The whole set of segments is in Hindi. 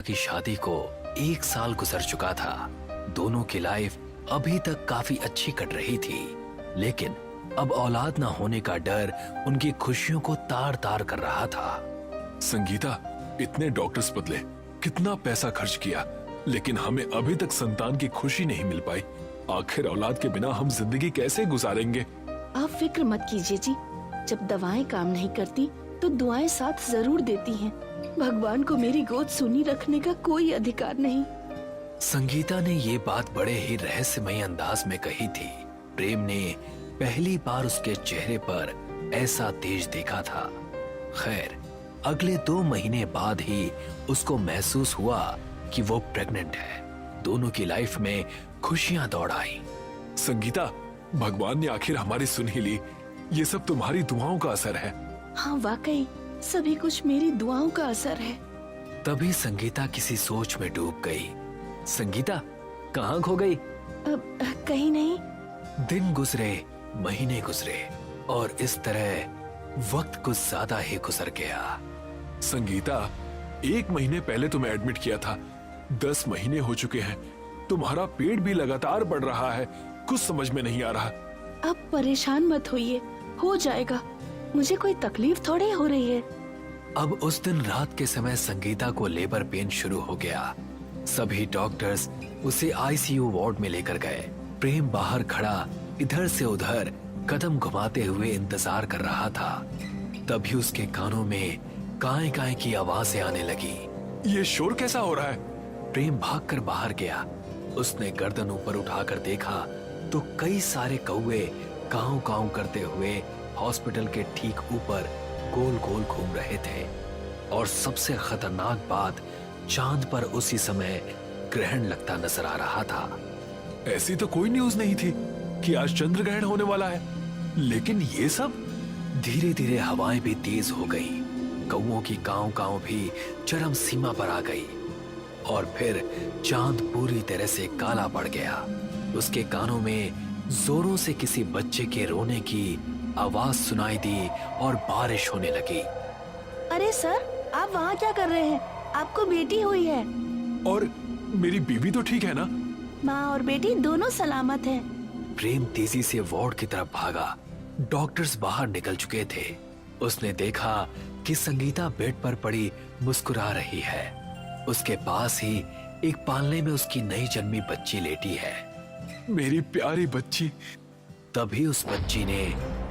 की शादी को 1 साल गुजर चुका था। दोनों की लाइफ अभी तक काफी अच्छी कट रही थी, लेकिन अब औलाद ना होने का डर उनकी खुशियों को तार तार कर रहा था। संगीता, इतने डॉक्टर्स बदले, कितना पैसा खर्च किया, लेकिन हमें अभी तक संतान की खुशी नहीं मिल पाई। आखिर औलाद के बिना हम जिंदगी कैसे गुजारेंगे? आप फिक्र मत कीजिए जी, जब दवाएं काम नहीं करती तो दुआएं साथ जरूर देती हैं। भगवान को मेरी गोद सुनी रखने का कोई अधिकार नहीं। संगीता ने ये बात बड़े ही रहस्यमय अंदाज में कही थी। प्रेम ने पहली बार उसके चेहरे पर ऐसा तेज देखा था। खैर, अगले 2 महीने बाद ही उसको महसूस हुआ कि वो प्रेग्नेंट है। दोनों की लाइफ में खुशियां दौड़ आई। संगीता, भगवान ने आखिर हमारी सुन ही ली। ये सब तुम्हारी दुआओं का असर है। हाँ वाकई, सभी कुछ मेरी दुआओं का असर है। तभी संगीता किसी सोच में डूब गई। संगीता, कहाँ खो गई? कहीं नहीं। दिन गुजरे, महीने गुजरे और इस तरह वक्त कुछ ज्यादा ही गुजर गया। संगीता, 1 महीने पहले तुम्हें एडमिट किया था, 10 महीने हो चुके हैं। तुम्हारा पेट भी लगातार बढ़ रहा है, कुछ समझ में नहीं आ रहा। अब परेशान मत होइए, हो जाएगा। मुझे कोई तकलीफ थोड़ी हो रही है। अब उस दिन रात के समय संगीता को लेबर पेन शुरू हो गया। सभी डॉक्टर्स उसे आईसीयू वार्ड में लेकर गए। प्रेम बाहर खड़ा इधर से उधर कदम घुमाते हुए इंतजार कर रहा था। तभी उसके कानों में काएं काएं की आवाजें आने लगी। ये शोर कैसा हो रहा है? प्रेम भागकर बाहर गया। उसने गर्दन ऊपर उठाकर देखा तो कई सारे कौवे काऊ काऊ करते हुए हॉस्पिटल के ठीक ऊपर गोल गोल घूम रहे थे। और सबसे खतरनाक बात, चांद पर उसी समय ग्रहण लगता नजर आ रहा था। ऐसी तो कोई न्यूज नहीं थी कि आज चंद्र ग्रहण होने वाला है, लेकिन ये सब। धीरे धीरे हवाएं भी तेज हो गई। कौओं की काऊ काऊ भी चरम सीमा पर आ गई और फिर चांद पूरी तरह से काला पड़ गया। उसके कानों में जोरों से किसी बच्चे के रोने की आवाज सुनाई दी और बारिश होने लगी। अरे सर, आप वहाँ क्या कर रहे हैं? आपको बेटी हुई है। और मेरी बीवी तो ठीक है ना? माँ और बेटी दोनों सलामत हैं। प्रेम तेजी से वार्ड की तरफ भागा। डॉक्टर्स बाहर निकल चुके थे। उसने देखा कि संगीता बेड पर पड़ी मुस्कुरा रही है। उसके पास ही एक पालने में उसकी नई जन्मी बच्ची लेटी है। मेरी प्यारी बच्ची। तभी उस बच्ची ने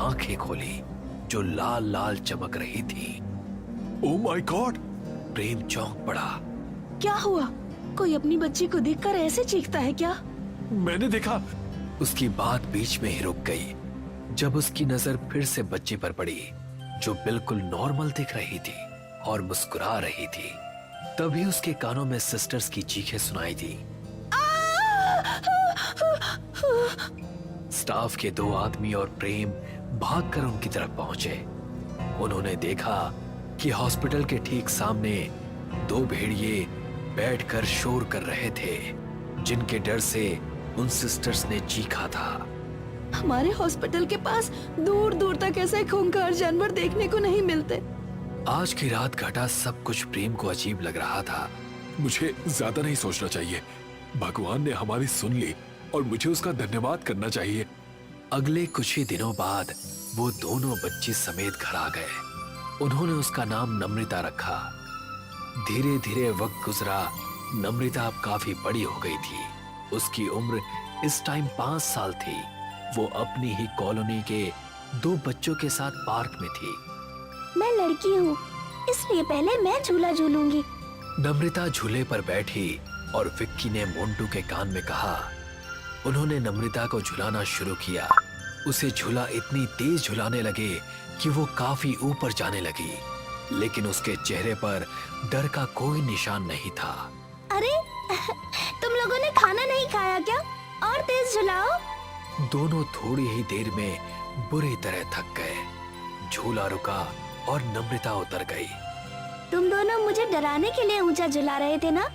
आंखें खोली जो लाल लाल चमक रही थी। Oh my God! प्रेम चौंक पड़ा। क्या हुआ? कोई अपनी बच्ची को देखकर ऐसे चीखता है क्या? मैंने देखा। उसकी बात बीच में ही रुक गई जब उसकी नजर फिर से बच्चे पर पड़ी जो बिल्कुल नॉर्मल दिख रही थी और मुस्कुरा रही थी। तभी उसके कानों में सिस्टर्स की चीखें सुनाई दी। स्टाफ के 2 आदमी और प्रेम भागकर उनकी तरफ पहुंचे। उन्होंने देखा कि हॉस्पिटल के ठीक सामने 2 भेड़िए बैठकर शोर कर रहे थे, जिनके डर से उन सिस्टर्स ने चीखा था। हमारे हॉस्पिटल के पास दूर दूर तक ऐसे खूंखार जानवर देखने को नहीं मिलते। आज की रात घटा सब कुछ प्रेम को अजीब लग रहा था। मुझे ज्यादा नहीं सोचना चाहिए। भगवान ने हमारी सुन ली और मुझे उसका धन्यवाद करना चाहिए। अगले कुछ ही दिनों बाद वो दोनों बच्चे समेत घर आ गए। उन्होंने उसका नाम नम्रता रखा। धीरे धीरे वक्त गुजरा। नम्रता अब काफी बड़ी हो गई थी। उसकी उम्र इस टाइम 5 साल थी। वो अपनी ही कॉलोनी के 2 बच्चों के साथ पार्क में थी। मैं लड़की हूँ, इसलिए पहले मैं झूला झूलूंगी। नम्रता झूले पर बैठी और विक्की ने मोंटू के कान में कहा। उन्होंने नम्रता को झुलाना शुरू किया। उसे झूला इतनी तेज झुलाने लगे कि वो काफी ऊपर जाने लगी, लेकिन उसके चेहरे पर डर का कोई निशान नहीं था। अरे तुम लोगों ने खाना नहीं खाया क्या? और तेज झुलाओ। दोनों थोड़ी ही देर में बुरी तरह थक गए। झूला रुका और नम्रता उतर गई। तुम दोनों मुझे डराने के लिए ऊंचा झुला रहे थे ना,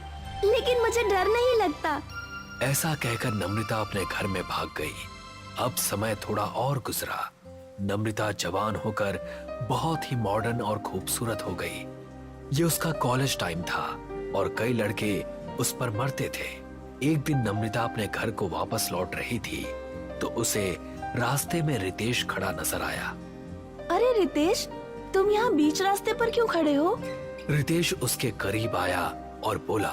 लेकिन मुझे डर नहीं लगता। ऐसा कहकर नम्रता अपने घर में भाग गई। अब समय थोड़ा और गुजरा। नम्रता जवान होकर बहुत ही मॉडर्न और खूबसूरत हो गई। ये उसका कॉलेज टाइम था। और कई लड़के उस पर मरते थे। एक दिन नम्रता अपने घर को वापस लौट रही थी तो उसे रास्ते में रितेश खड़ा नजर आया। अरे रितेश, तुम यहाँ बीच रास्ते पर क्यों खड़े हो? रितेश उसके करीब आया और बोला,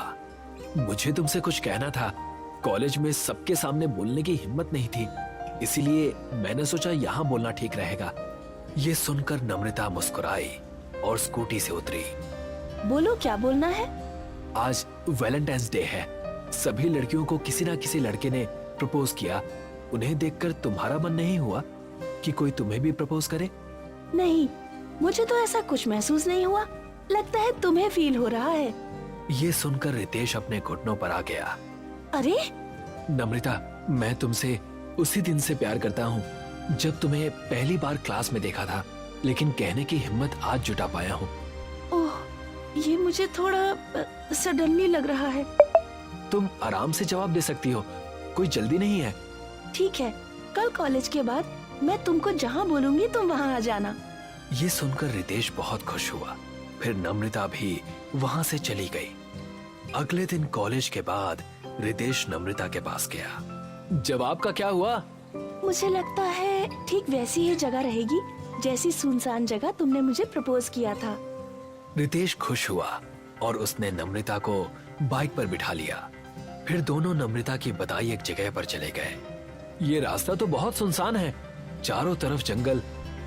मुझे तुमसे कुछ कहना था। कॉलेज में सबके सामने बोलने की हिम्मत नहीं थी, इसीलिए मैंने सोचा यहाँ बोलना ठीक रहेगा। ये सुनकर नम्रता मुस्कुराई और स्कूटी से उतरी। बोलो, क्या बोलना है? आज वैलेंटाइंस डे है। सभी लड़कियों को किसी ना किसी लड़के ने प्रपोज किया। उन्हें देखकर तुम्हारा मन नहीं हुआ कि कोई तुम्हें भी प्रपोज करे? नहीं, मुझे तो ऐसा कुछ महसूस नहीं हुआ। लगता है तुम्हें फील हो रहा है। ये सुनकर रितेश अपने घुटनों पर आ गया। अरे नम्रता, मैं तुमसे उसी दिन से प्यार करता हूँ जब तुम्हें पहली बार क्लास में देखा था, लेकिन कहने की हिम्मत आज जुटा पाया हूँ। ओह, ये मुझे थोड़ा सडनली लग रहा है। तुम आराम से जवाब दे सकती हो, कोई जल्दी नहीं है। ठीक है, कल कॉलेज के बाद मैं तुमको जहाँ बोलूंगी तुम वहाँ आ जाना। ये सुनकर रितेश बहुत खुश हुआ। फिर नम्रता भी वहाँ से चली गई। अगले दिन कॉलेज के बाद रितेश नम्रता के पास गया। जवाब का क्या हुआ? मुझे लगता है ठीक वैसी ही जगह रहेगी जैसी सुनसान जगह तुमने मुझे प्रपोज किया था। रितेश खुश हुआ और उसने नम्रता को बाइक पर बिठा लिया। फिर दोनों नम्रता की बताई एक जगह पर चले गए। ये रास्ता तो बहुत सुनसान है, चारों तरफ जंगल।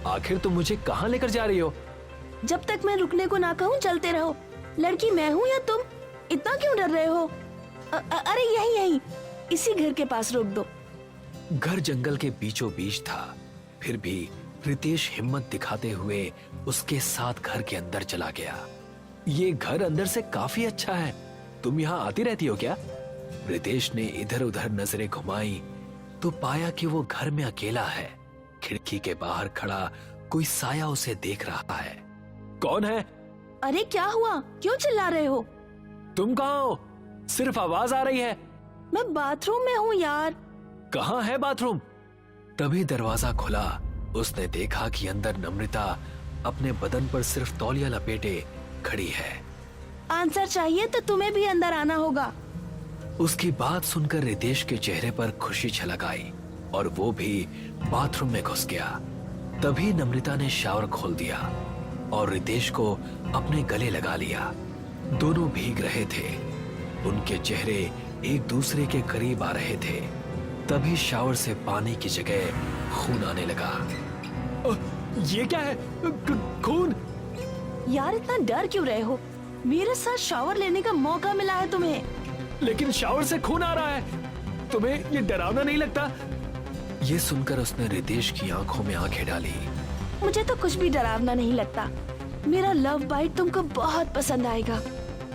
आखिर तुम मुझे कहाँ लेकर जा रही हो? जब तक मैं रुकने को ना कहूँ चलते रहो। लड़की मैं हूँ या तुम? इतना क्यों डर रहे हो? अरे यही इसी घर के पास रोक दो। घर जंगल के बीचों बीच था, फिर भी रितेश हिम्मत दिखाते हुए उसके साथ घर के अंदर चला गया। ये घर अंदर से काफी अच्छा है, तुम यहाँ आती रहती हो क्या? रितेश ने इधर उधर नजरें घुमाई तो पाया कि वो घर में अकेला है। खिड़की के बाहर खड़ा कोई साया उसे देख रहा है। कौन है? अरे क्या हुआ, क्यों चिल्ला रहे हो? तुम कहाँ हो? सिर्फ आवाज आ रही है। मैं बाथरूम में हूँ यार। कहाँ है बाथरूम? तभी दरवाजा खुला। उसने देखा कि अंदर नम्रता अपने बदन पर सिर्फ तौलिया लपेटे खड़ी है। आंसर चाहिए तो तुम्हें भी अंदर आना होगा। उसकी बात सुनकर रितेश के चेहरे पर खुशी छलक आई और वो भी बाथरूम में घुस गया। तभी नम्रता ने शावर खोल दिया और रितेश को अपने गले लगा लिया। दोनों भीग रहे थे, उनके चेहरे एक दूसरे के करीब आ रहे थे। तभी शावर से पानी की जगह खून आने लगा। ये क्या है? खून? यार इतना डर क्यों रहे हो? मेरे साथ शावर लेने का मौका मिला है तुम्हें। लेकिन शावर से खून आ रहा है, तुम्हें ये डरावना नहीं लगता? ये सुनकर उसने रितेश की आंखों में आंखें डाली। मुझे तो कुछ भी डरावना नहीं लगता। मेरा लव बाइट तुमको बहुत पसंद आएगा।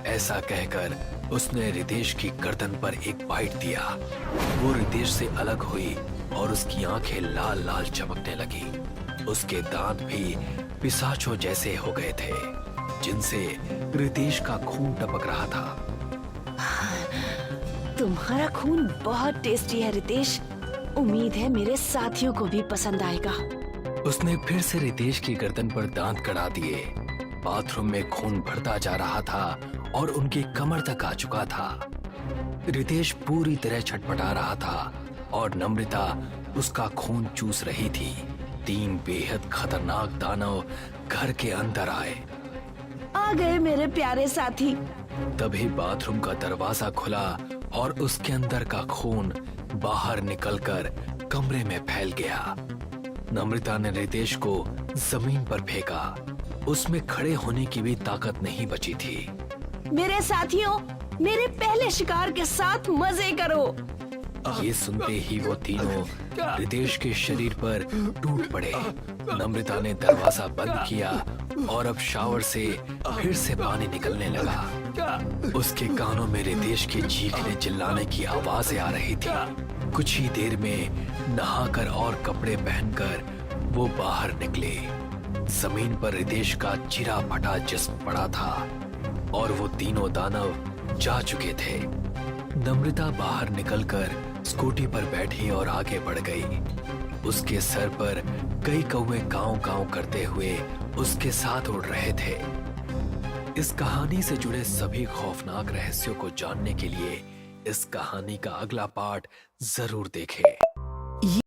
ऐसा कहकर उसने रितेश की गर्दन पर एक बाइट दिया। वो रितेश से अलग हुई और उसकी आंखें लाल लाल चमकने लगी। उसके दांत भी पिशाचों जैसे हो गए थे, जिनसे रितेश का खून टपक रहा था। तुम्हारा खून बहुत टेस्टी है रितेश। उम्मीद है मेरे साथियों को भी पसंद आएगा। उसने फिर से रितेश की गर्दन पर दांत कड़ा दिए। बाथरूम में खून बढ़ता जा रहा था और उनकी कमर तक आ चुका था। रितेश पूरी तरह छटपटा रहा था और नम्रता उसका खून चूस रही थी। 3 बेहद खतरनाक दानव घर के अंदर आए। आ गए मेरे प्यारे साथी। तभी बाथरूम का दरवाजा खुला और उसके अंदर का खून बाहर निकलकर कमरे में फैल गया। नम्रता ने रितेश को जमीन पर फेंका। उसमें खड़े होने की भी ताकत नहीं बची थी। मेरे साथियों, मेरे पहले शिकार के साथ मजे करो। ये सुनते ही वो तीनों रितेश के शरीर पर टूट पड़े। नम्रता ने दरवाजा बंद किया और अब शावर से फिर से पानी निकलने लगा। उसके कानों में रितेश के चीखने चिल्लाने की आवाजें आ रही थी। कुछ ही देर में नहाकर और कपड़े पहनकर वो बाहर निकले। जमीन पर रितेश का चिरा फटा जिस्म पड़ा था और वो तीनों दानव जा चुके थे। नम्रता बाहर निकलकर स्कूटी पर बैठी और आगे बढ़ गई। उसके सर पर कई कौवे काऊ काऊ करते हुए उसके साथ उड़ रहे थे। इस कहानी से जुड़े सभी खौफनाक रहस्यों को जानने के लिए इस कहानी का अगला पार्ट जरूर देखें।